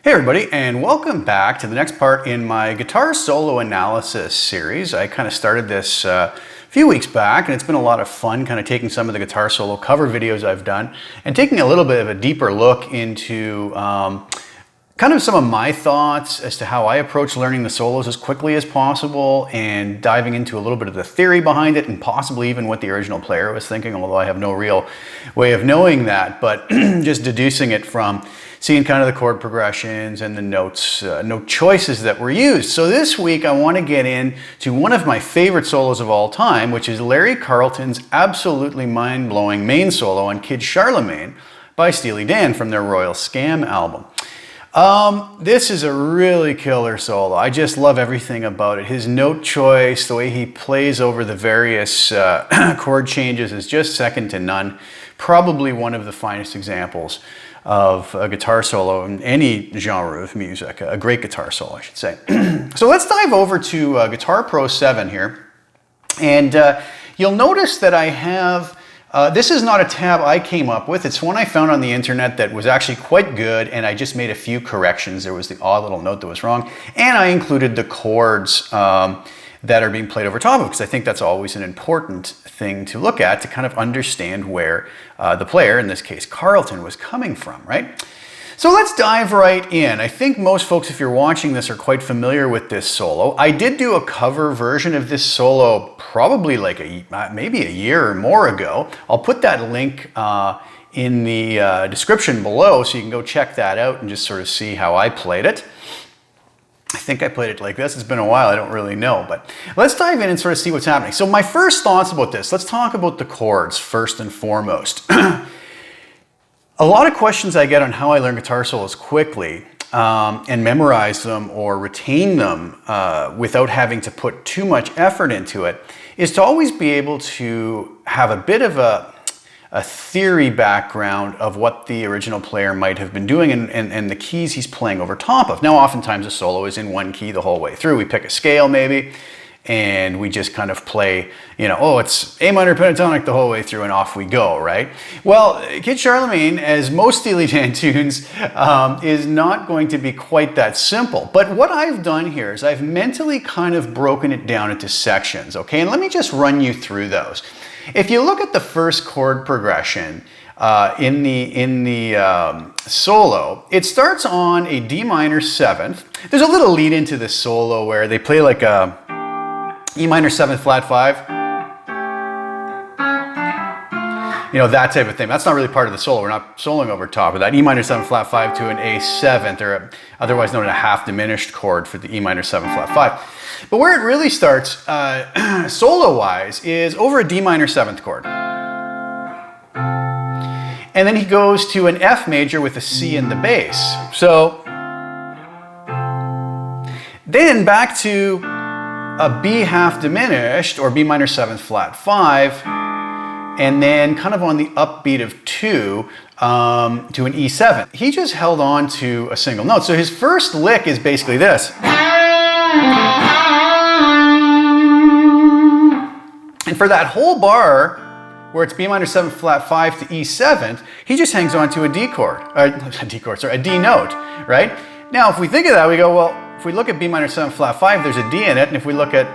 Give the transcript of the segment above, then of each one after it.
Hey everybody, and welcome back to the next part in my guitar solo analysis series. I kind of started this a few weeks back, and it's been a lot of fun kind of taking some of the guitar solo cover videos I've done and taking a little bit of a deeper look into kind of some of my thoughts as to how I approach learning the solos as quickly as possible, and diving into a little bit of the theory behind it and possibly even what the original player was thinking, although I have no real way of knowing that, but just deducing it from seeing kind of the chord progressions and the notes, note choices that were used. So this week I want to get into one of my favorite solos of all time, which is Larry Carlton's absolutely mind-blowing main solo on Kid Charlemagne by Steely Dan from their Royal Scam album. This is a really killer solo. I just love everything about it. His note choice, the way he plays over the various chord changes is just second to none. Probably one of the finest examples of a guitar solo in any genre of music, a great guitar solo, I should say. So let's dive over to Guitar Pro 7 here. And you'll notice that I have, this is not a tab I came up with. It's one I found on the internet that was actually quite good, and I just made a few corrections. There was the odd little note that was wrong, and I included the chords that are being played over top of it, because I think that's always an important thing to look at to kind of understand where the player, in this case Carlton, was coming from, right? So let's dive right in. I think most folks, if you're watching this, are quite familiar with this solo. I did do a cover version of this solo probably like maybe a year or more ago. I'll put that link in the description below so you can go check that out and just sort of see how I played it. I think I played it like this. It's been a while, I don't really know, but let's dive in and sort of see what's happening. So my first thoughts about this, let's talk about the chords first and foremost. A lot of questions I get on how I learn guitar solos quickly and memorize them or retain them without having to put too much effort into it is to always be able to have a bit of a theory background of what the original player might have been doing and the keys he's playing over top of. Now, oftentimes a solo is in one key the whole way through. We pick a scale maybe, and we just kind of play, you know, oh, it's A minor pentatonic the whole way through, and off we go, right? Well, Kid Charlemagne, as most Steely Dan tunes, is not going to be quite that simple. But what I've done here is I've mentally kind of broken it down into sections, okay? And let me just run you through those. If you look at the first chord progression in the solo, it starts on a D minor 7th. There's a little lead into this solo where they play like a E minor 7th flat 5. You know, that type of thing. That's not really part of the solo. We're not soloing over top of that. E minor 7 flat 5 to an A 7th, or otherwise known as a half diminished chord for the E minor 7 flat 5. But where it really starts solo-wise is over a D minor 7th chord. And then he goes to an F major with a C in the bass. So then back to a B half diminished, or B minor 7th flat 5, and then kind of on the upbeat of 2 to an E7. He just held on to a single note. So his first lick is basically this. And for that whole bar, where it's B minor 7 flat 5 to E7, he just hangs on to a D chord, a D note, right? Now, if we think of that, we go, well, if we look at B minor 7 flat 5, there's a D in it, and if we look at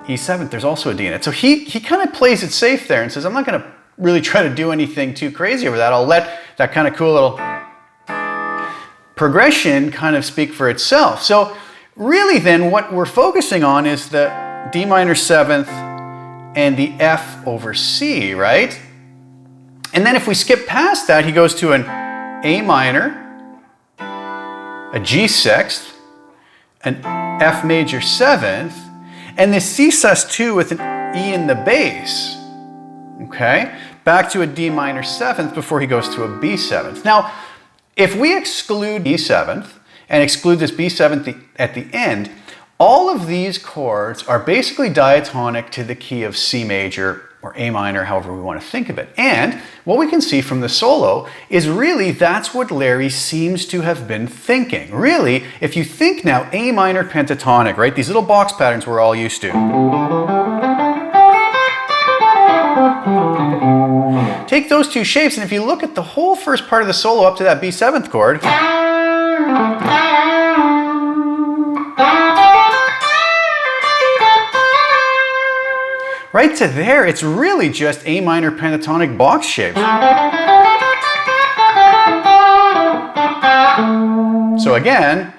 E7, there's also a D in it. So he kind of plays it safe there and says, I'm not going to really try to do anything too crazy over that. I'll let that kind of cool little progression kind of speak for itself. So really then what we're focusing on is the D minor 7th and the F over C, right? And then if we skip past that, he goes to an A minor, a G6th, an F major 7th, and the C sus2 with an E in the bass, okay? Back to a D minor 7th before he goes to a B 7th. Now, if we exclude E 7th and exclude this B 7th at the end, all of these chords are basically diatonic to the key of C major or A minor, however we want to think of it. And what we can see from the solo is really that's what Larry seems to have been thinking. Really, if you think now A minor pentatonic, right? These little box patterns we're all used to. Take those two shapes, and if you look at the whole first part of the solo up to that B7th chord, right to there, it's really just A minor pentatonic box shapes. So again,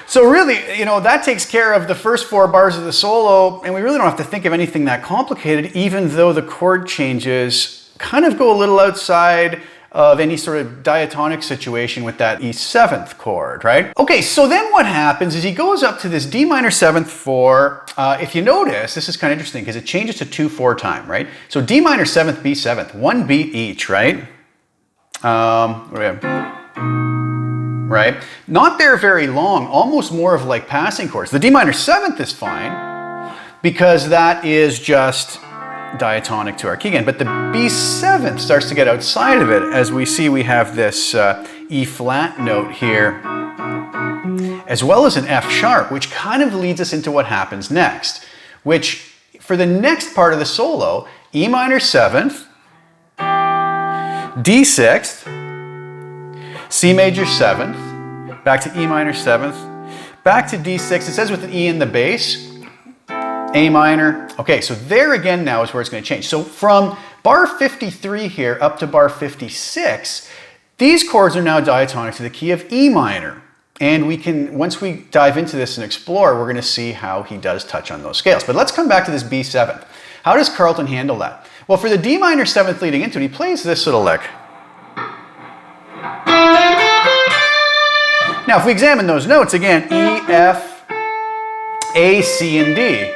so really, you know, that takes care of the first 4 bars of the solo, and we really don't have to think of anything that complicated, even though the chord changes kind of go a little outside of any sort of diatonic situation with that E7th chord, right? Okay, so then what happens is he goes up to this D minor 7th 4. If you notice, this is kind of interesting because it changes to 2/4 time, right? So D minor 7th, B 7th, 1 beat each, right? What do we have? Right? Not there very long, almost more of like passing chords. The D minor 7th is fine because that is just diatonic to our key again, but the B7th starts to get outside of it. As we see, we have this E flat note here, as well as an F sharp, which kind of leads us into what happens next, which for the next part of the solo, E minor 7th, D 6th, C major 7th, back to E minor 7th, back to D 6th. It says with an E in the bass, A minor. Okay, so there again now is where it's going to change. So from bar 53 here up to bar 56, these chords are now diatonic to the key of E minor. And we can, once we dive into this and explore, we're going to see how he does touch on those scales. But let's come back to this B7th. How does Carlton handle that? Well, for the D minor 7th leading into it, he plays this little lick. Now, if we examine those notes, again, E, F, A, C, and D.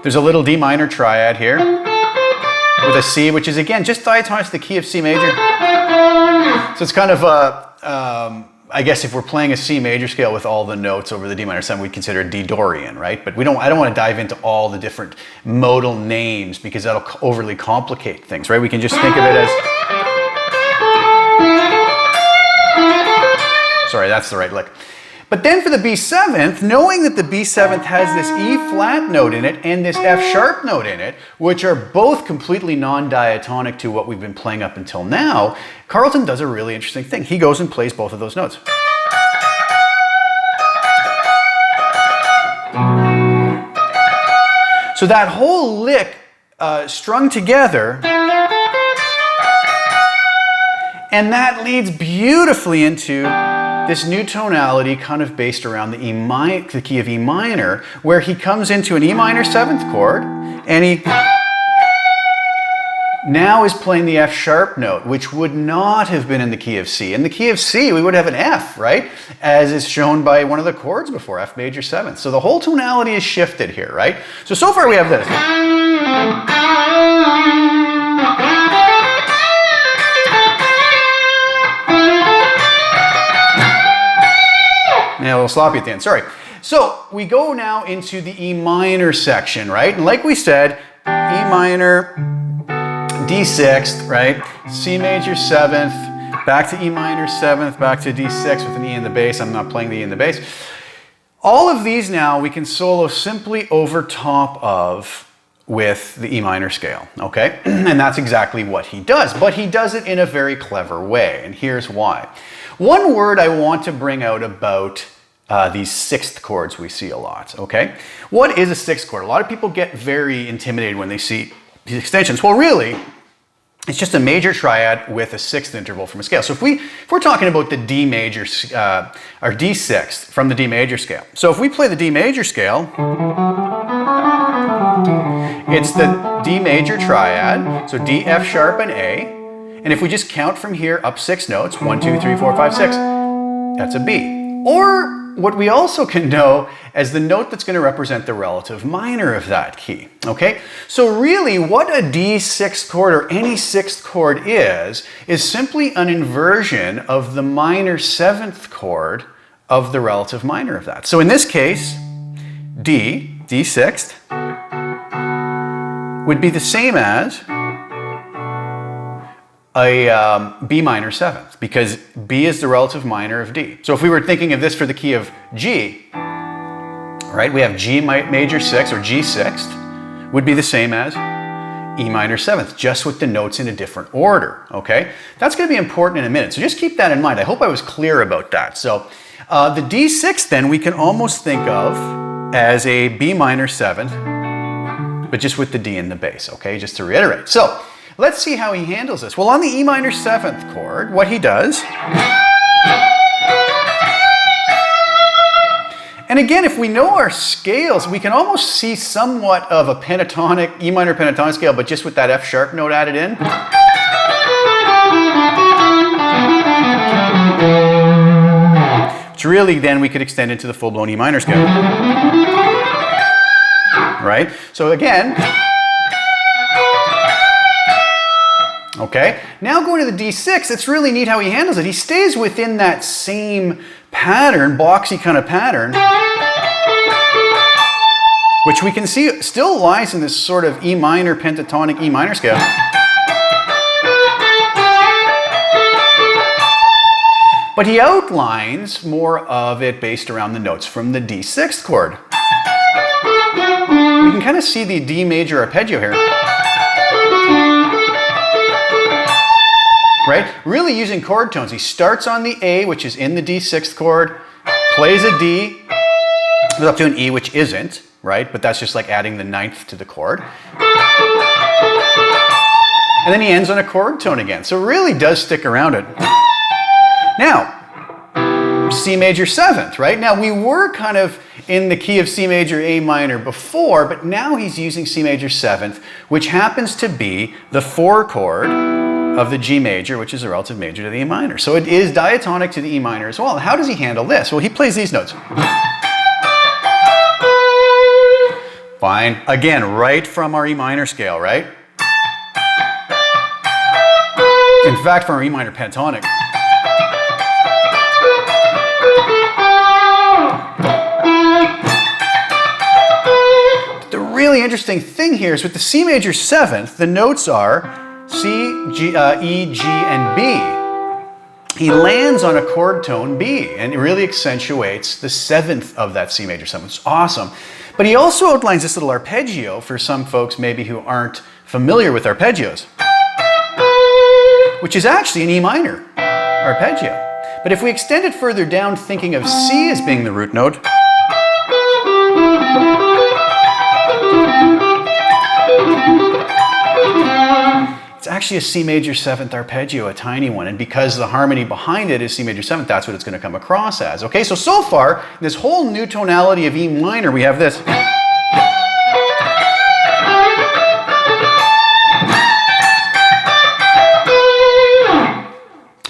There's a little D minor triad here with a C, which is, again, just diatonic to the key of C major. So it's kind of I guess if we're playing a C major scale with all the notes over the D minor 7, we'd consider D Dorian, right? But I don't want to dive into all the different modal names because that'll overly complicate things, right? We can just think of it as... Sorry, that's the right lick. But then for the B7th, knowing that the B7th has this E flat note in it and this F sharp note in it, which are both completely non-diatonic to what we've been playing up until now, Carlton does a really interesting thing. He goes and plays both of those notes. So that whole lick strung together, and that leads beautifully into this new tonality kind of based around the key of E minor, where he comes into an E minor 7th chord, and he now is playing the F sharp note, which would not have been in the key of C. In the key of C, we would have an F, right? As is shown by one of the chords before, F major 7th. So the whole tonality is shifted here, right? So far we have this. Yeah, a little sloppy at the end, sorry. So we go now into the E minor section, right? And like we said, E minor, D 6th, right? C major 7th, back to E minor 7th, back to D 6 with an E in the bass. I'm not playing the E in the bass. All of these now we can solo simply over top of with the E minor scale, okay? And that's exactly what he does, but he does it in a very clever way, and here's why. One word I want to bring out about these 6th chords we see a lot, okay? What is a 6th chord? A lot of people get very intimidated when they see these extensions. Well, really, it's just a major triad with a 6th interval from a scale. So if we're talking about the D major, or D 6th from the D major scale. So if we play the D major scale, it's the D major triad, so D, F sharp, and A. And if we just count from here up 6 notes, 1, 2, 3, 4, 5, 6, that's a B. Or what we also can know as the note that's going to represent the relative minor of that key, okay? So really what a D 6th chord or any 6th chord is simply an inversion of the minor 7th chord of the relative minor of that. So in this case, D 6th, would be the same as a B minor 7th, because B is the relative minor of D. So if we were thinking of this for the key of G, right, we have G major 6 or G 6th would be the same as E minor 7th, just with the notes in a different order, okay? That's going to be important in a minute, so just keep that in mind. I hope I was clear about that. So the D6 then we can almost think of as a B minor 7th, but just with the D in the bass, okay? Just to reiterate. So let's see how he handles this. Well, on the E minor 7th chord, what he does, and again, if we know our scales, we can almost see somewhat of a pentatonic, E minor pentatonic scale, but just with that F sharp note added in. Which really then we could extend into the full-blown E minor scale. Right? So again, okay, now going to the D6, it's really neat how he handles it. He stays within that same pattern, boxy kind of pattern, which we can see still lies in this sort of E minor pentatonic E minor scale. But he outlines more of it based around the notes from the D6th chord. We can kind of see the D major arpeggio here. Right? Really using chord tones. He starts on the A, which is in the D6th chord, plays a D, goes up to an E, which isn't, right? But that's just like adding the 9th to the chord. And then he ends on a chord tone again. So it really does stick around it. Now, C major 7th, right? Now we were kind of in the key of C major A minor before, but now he's using C major 7th, which happens to be the 4 chord of the G major, which is a relative major to the E minor. So it is diatonic to the E minor as well. How does he handle this? Well, he plays these notes. Fine. Again, right from our E minor scale, right? In fact, from our E minor pentatonic. The really interesting thing here is with the C major 7th, the notes are C, G, E, G, and B. He lands on a chord tone B, and it really accentuates the 7th of that C major 7th. It's awesome. But he also outlines this little arpeggio for some folks maybe who aren't familiar with arpeggios, which is actually an E minor arpeggio. But if we extend it further down, thinking of C as being the root note, it's actually a C major 7th arpeggio, a tiny one, and because the harmony behind it is C major 7th, that's what it's going to come across as. Okay, so far, in this whole new tonality of E minor, we have this.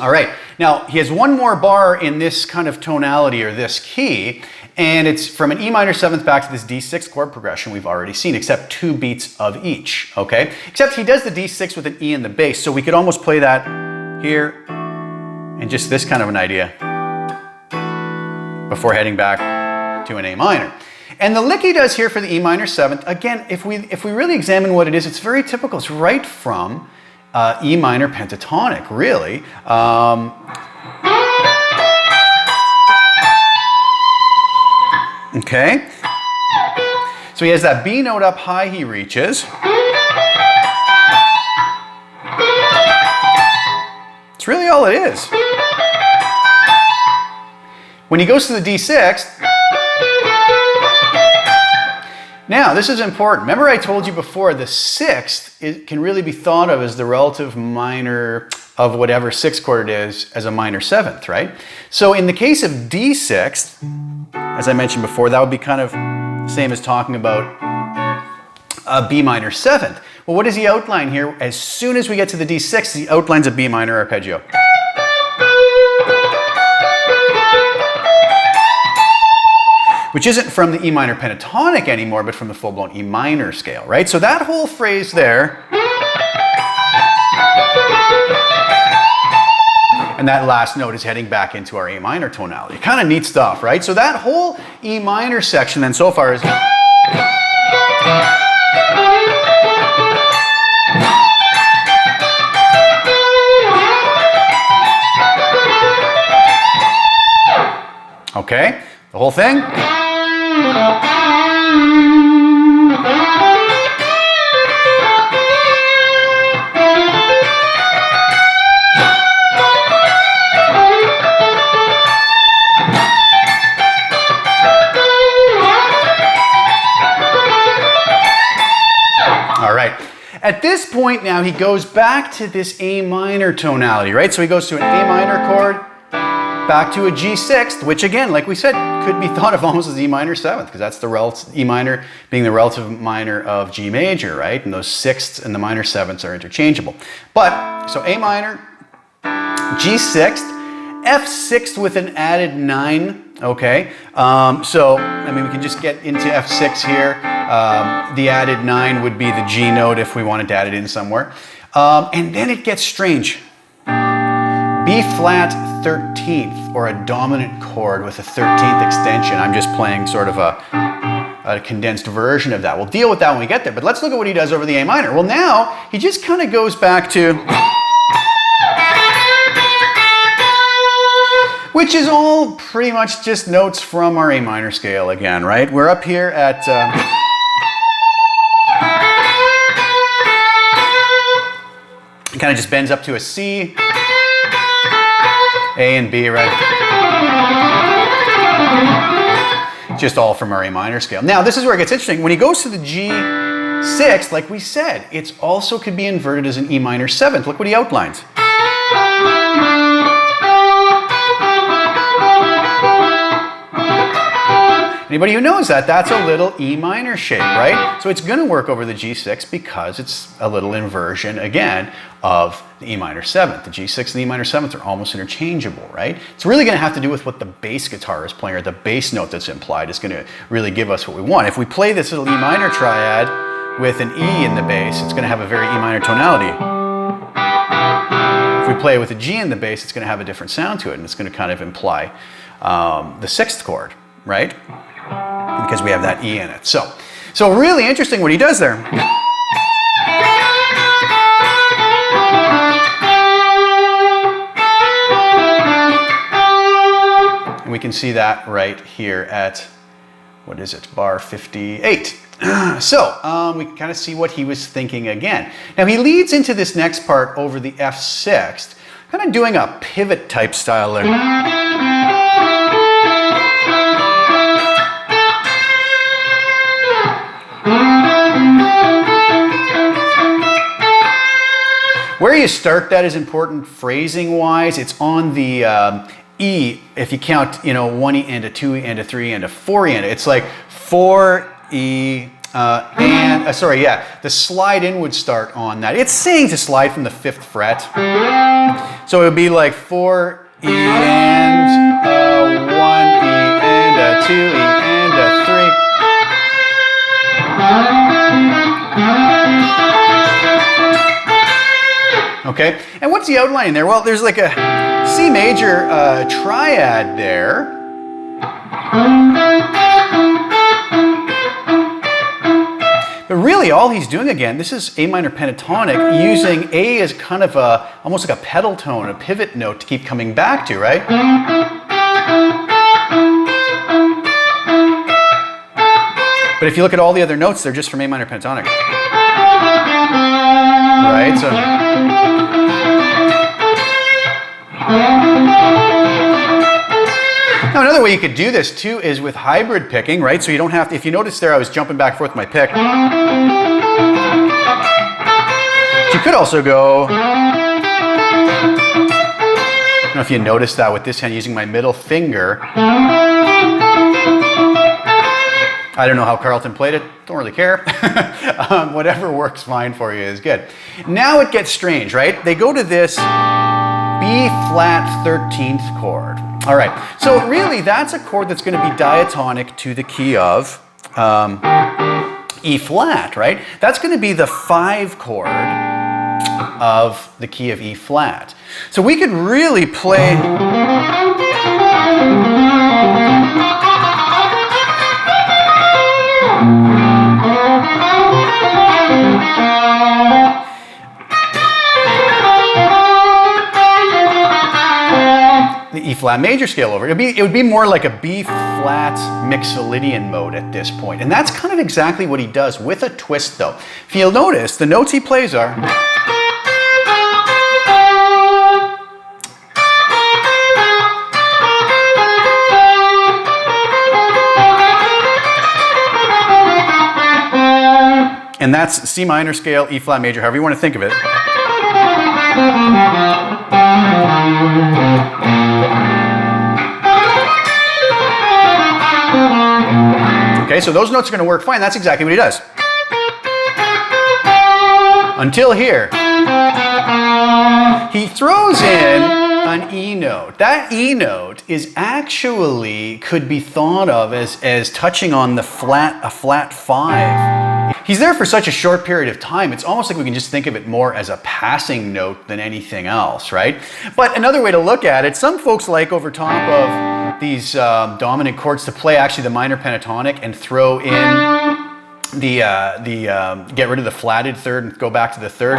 All right, now he has one more bar in this kind of tonality or this key, and it's from an E minor 7th back to this D6 chord progression we've already seen, except 2 beats of each, okay? Except he does the D6 with an E in the bass, so we could almost play that here, and just this kind of an idea, before heading back to an A minor. And the lick he does here for the E minor 7th, again, if we really examine what it is, it's very typical. It's right from E minor pentatonic, really. Okay, so he has that B note up high he reaches. It's really all it is. When he goes to the D6, now this is important. Remember I told you before the 6th can really be thought of as the relative minor of whatever 6th chord it is as a minor 7th, right? So in the case of D6, as I mentioned before, that would be kind of the same as talking about a B minor 7th. Well, what does he outline here? As soon as we get to the D6, he outlines a B minor arpeggio. Which isn't from the E minor pentatonic anymore, but from the full-blown E minor scale, right? So that whole phrase there, and that last note is heading back into our A minor tonality. Kind of neat stuff, right? So that whole E minor section then so far is... Okay, the whole thing. All right. At this point now, he goes back to this A minor tonality, right? So he goes to an A minor chord, back to a G6th, which again, like we said, could be thought of almost as E minor 7th, because that's the E minor being the relative minor of G major, right? And those sixths and the minor 7ths are interchangeable. But, so A minor, G6th, F6th with an added 9, okay? So, I mean, we can just get into F6 here. The added 9 would be the G note if we wanted to add it in somewhere. And then it gets strange. B flat 13th, or a dominant chord with a 13th extension. I'm just playing sort of a condensed version of that. We'll deal with that when we get there, but let's look at what he does over the A minor. Well, now he just kind of goes back to, which is all pretty much just notes from our A minor scale again, right? We're up here at, it kind of just bends up to a C, A and B, right? Just all from our A minor scale. Now, this is where it gets interesting. When he goes to the G6, like we said, it also could be inverted as an E minor 7th. Look what he outlines. Anybody who knows that, that's a little E minor shape, right? So it's going to work over the G6 because it's a little inversion, again, of the E minor 7th. The G6 and the E minor 7th are almost interchangeable, right? It's really going to have to do with what the bass guitar is playing, or the bass note that's implied is going to really give us what we want. If we play this little E minor triad with an E in the bass, it's going to have a very E minor tonality. If we play it with a G in the bass, it's going to have a different sound to it, and it's going to kind of imply the 6th chord, right? Because we have that E in it. So really interesting what he does there. And we can see that right here at, what is it, bar 58. So we can kind of see what he was thinking again. Now he leads into this next part over the F6th, kind of doing a pivot type style there. Where you start that is important phrasing wise. It's on the E, if you count, you know, 1 E and a 2 E and a 3 E and a 4 E and it's like 4 E and, sorry, yeah, the slide in would start on that. It's saying to slide from the 5th fret. So it would be like 4 E and 1 E and a 2 E and a 3. Okay, and what's the outlining there? Well, there's like a C major triad there. But really all he's doing again, this is A minor pentatonic, using A as kind of a, almost like a pedal tone, a pivot note to keep coming back to, right? But if you look at all the other notes, they're just from A minor pentatonic. Right, so. Now another way you could do this too is with hybrid picking, right? So you don't have to, if you notice there I was jumping back and forth with my pick. But you could also go, I don't know if you noticed that with this hand using my middle finger. I don't know how Carlton played it, don't really care. Whatever works fine for you is good. Now it gets strange, right? They go to this B flat 13th chord. All right, so really that's a chord that's going to be diatonic to the key of E flat, right? That's going to be the 5 chord of the key of E flat. So we could really play. The E flat major scale over. It would be more like a B flat Mixolydian mode at this point. And that's kind of exactly what he does with a twist though. If you'll notice, the notes he plays are. And that's C minor scale, E flat major, however you want to think of it. Okay, so those notes are going to work fine. That's exactly what he does. Until here. He throws in an E note. That E note is actually, could be thought of as touching on a flat 5. He's there for such a short period of time, it's almost like we can just think of it more as a passing note than anything else, right? But another way to look at it, some folks like over top of these dominant chords to play actually the minor pentatonic and throw in get rid of the flatted third and go back to the third.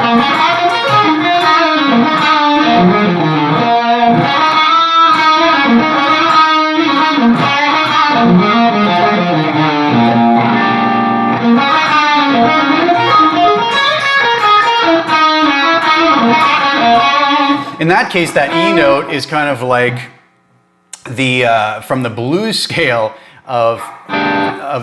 In that case, that E note is kind of like from the blues scale of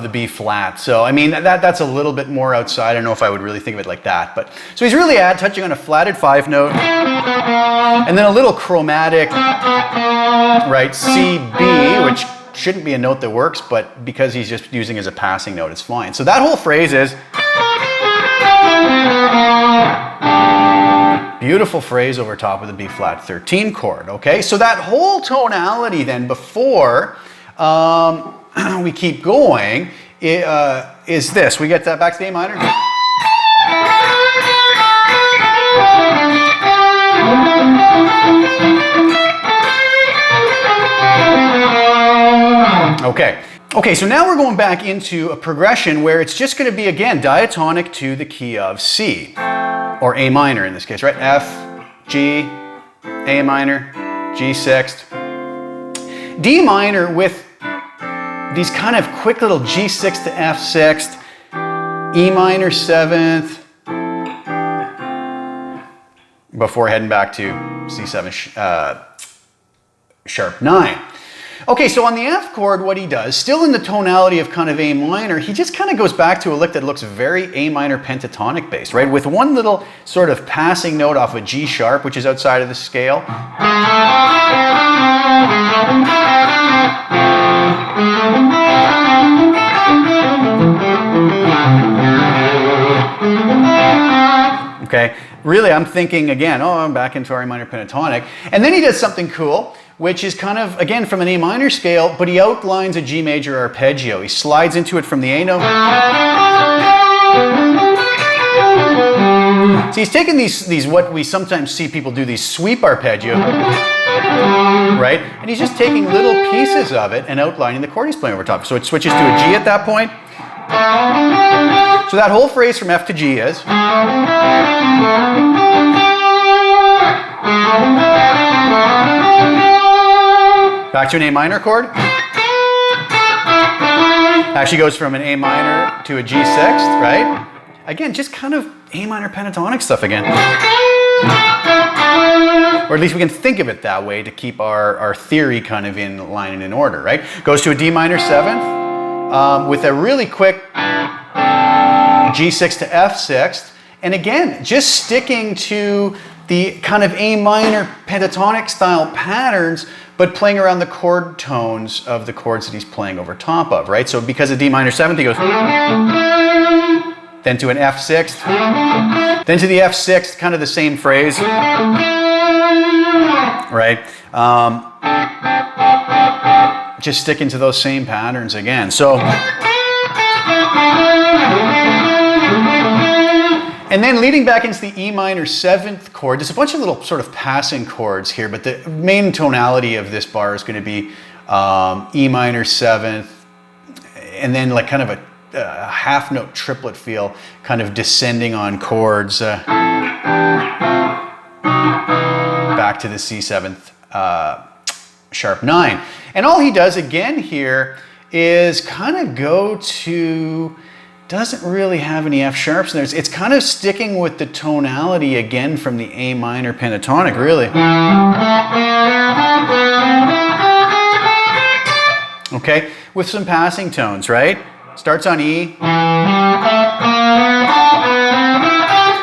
the B flat. So I mean that's a little bit more outside. I don't know if I would really think of it like that, but so he's really touching on a flatted 5 note and then a little chromatic, right, C B, which shouldn't be a note that works, but because he's just using it as a passing note, it's fine. So that whole phrase is beautiful phrase over top of the B flat 13 chord. Okay, so that whole tonality then before we keep going is this. We get that back to the A minor. Okay, so now we're going back into a progression where it's just going to be, again, diatonic to the key of C, or A minor in this case, right? F, G, A minor, G sixth, D minor with these kind of quick little G sixth to F sixth, E minor 7th, before heading back to C7 sharp 9. Okay, so on the F chord, what he does, still in the tonality of kind of A minor, he just kind of goes back to a lick that looks very A minor pentatonic based, right? With one little sort of passing note off a G sharp, which is outside of the scale. Okay, really I'm thinking again, oh, I'm back into our A minor pentatonic. And then he does something cool, which is kind of, again, from an A minor scale, but he outlines a G major arpeggio. He slides into it from the A note. So he's taking these what we sometimes see people do, these sweep arpeggio, right? And he's just taking little pieces of it and outlining the chord he's playing over top. So it switches to a G at that point. So that whole phrase from F to G is. Back to an A minor chord. Actually goes from an A minor to a G sixth, right? Again, just kind of A minor pentatonic stuff again. Or at least we can think of it that way to keep our theory kind of in line and in order, right? Goes to a D minor 7th with a really quick G6 to F6. And again, just sticking to the kind of A minor pentatonic style patterns, but playing around the chord tones of the chords that he's playing over top of, right? So because of D minor 7th, he goes, then to an F6th, then to the F6th, kind of the same phrase, right? Just sticking to those same patterns again. So, and then leading back into the E minor 7th chord, there's a bunch of little sort of passing chords here, but the main tonality of this bar is going to be E minor 7th, and then like kind of a half note triplet feel, kind of descending on chords back to the C7th sharp 9. And all he does again here is kind of go to, doesn't really have any F sharps in there. It's kind of sticking with the tonality again from the A minor pentatonic, really. Okay, with some passing tones, right? Starts on E.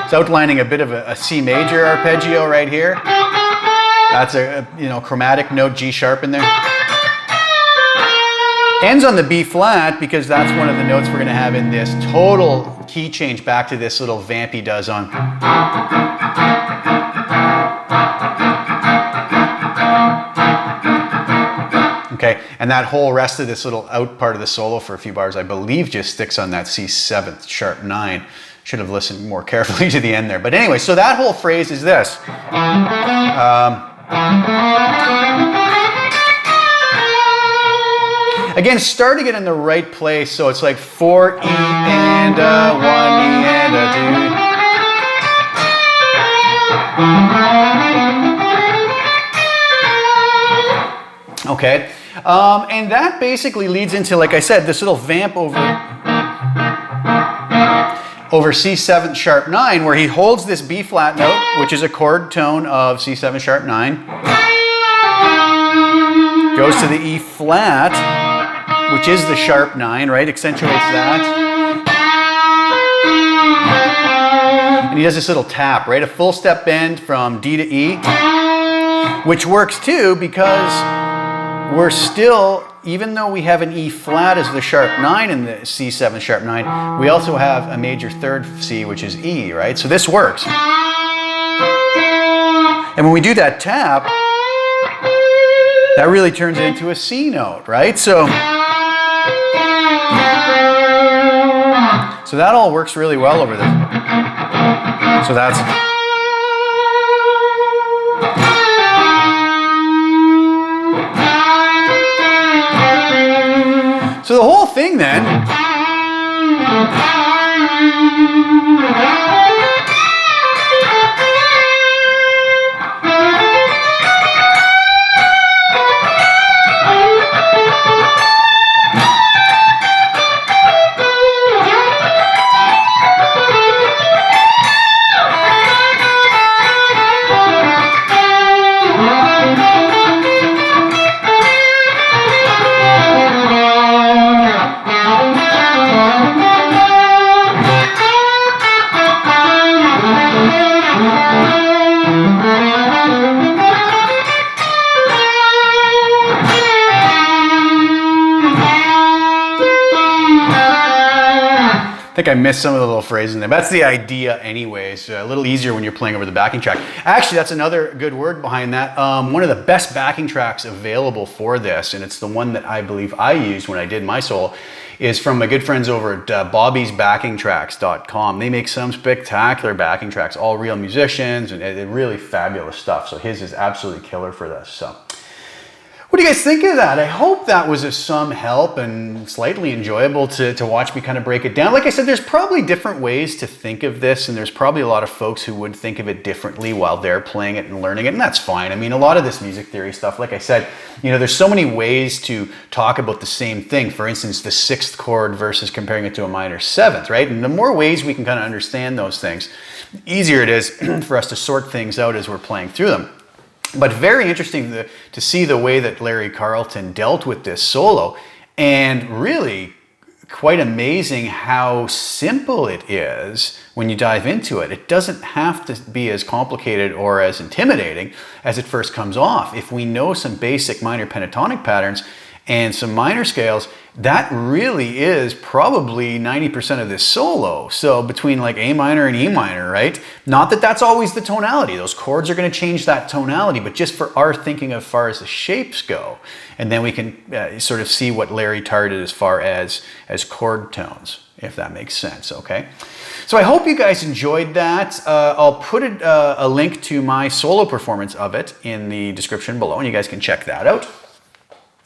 It's outlining a bit of a C major arpeggio right here. That's a chromatic note, G sharp in there. Ends on the B flat because that's one of the notes we're going to have in this total key change back to this little vamp he does on. Okay, and that whole rest of this little out part of the solo for a few bars, I believe, just sticks on that C7 sharp 9. Should have listened more carefully to the end there. But anyway, so that whole phrase is this. Again, starting it in the right place, so it's like 4 E and a 1 E and a 2. Okay, and that basically leads into, like I said, this little vamp over C7 sharp 9, where he holds this B flat note, which is a chord tone of C7 sharp 9, goes to the E flat, which is the sharp 9, right? Accentuates that. And he does this little tap, right? A full step bend from D to E, which works too because we're still, even though we have an E flat as the sharp 9 in the C7 sharp 9, we also have a major third C, which is E, right? So this works. And when we do that tap, that really turns it into a C note, right? So that all works really well over there. So that's... So the whole thing then, I think I missed some of the little phrases in there. That's the idea anyways. A little easier when you're playing over the backing track. Actually, that's another good word behind that. One of the best backing tracks available for this, and it's the one that I believe I used when I did my solo, is from my good friends over at bobbiesbackingtracks.com. They make some spectacular backing tracks, all real musicians, and really fabulous stuff. So his is absolutely killer for this. So what do you guys think of that? I hope that was of some help and slightly enjoyable to watch me kind of break it down. Like I said, there's probably different ways to think of this, and there's probably a lot of folks who would think of it differently while they're playing it and learning it, and that's fine. I mean, a lot of this music theory stuff, like I said, there's so many ways to talk about the same thing. For instance, the 6th chord versus comparing it to a minor 7th, right? And the more ways we can kind of understand those things, the easier it is for us to sort things out as we're playing through them. But very interesting to see the way that Larry Carlton dealt with this solo, and really quite amazing how simple it is when you dive into it. It doesn't have to be as complicated or as intimidating as it first comes off. If we know some basic minor pentatonic patterns and some minor scales, that really is probably 90% of this solo. So between like A minor and E minor, right? Not that that's always the tonality. Those chords are going to change that tonality, but just for our thinking as far as the shapes go. And then we can sort of see what Larry targeted as far as chord tones, if that makes sense, okay? So I hope you guys enjoyed that. I'll put a link to my solo performance of it in the description below, and you guys can check that out.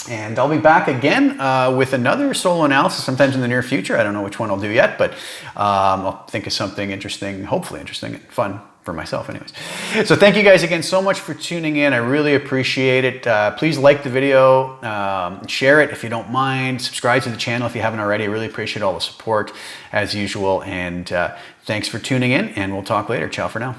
And I'll be back again with another solo analysis sometimes in the near future. I don't know which one I'll do yet, but I'll think of something interesting, hopefully interesting and fun for myself anyways. So thank you guys again so much for tuning in. I really appreciate it. Please like the video, share it if you don't mind, subscribe to the channel if you haven't already. I really appreciate all the support as usual. And thanks for tuning in, and we'll talk later. Ciao for now.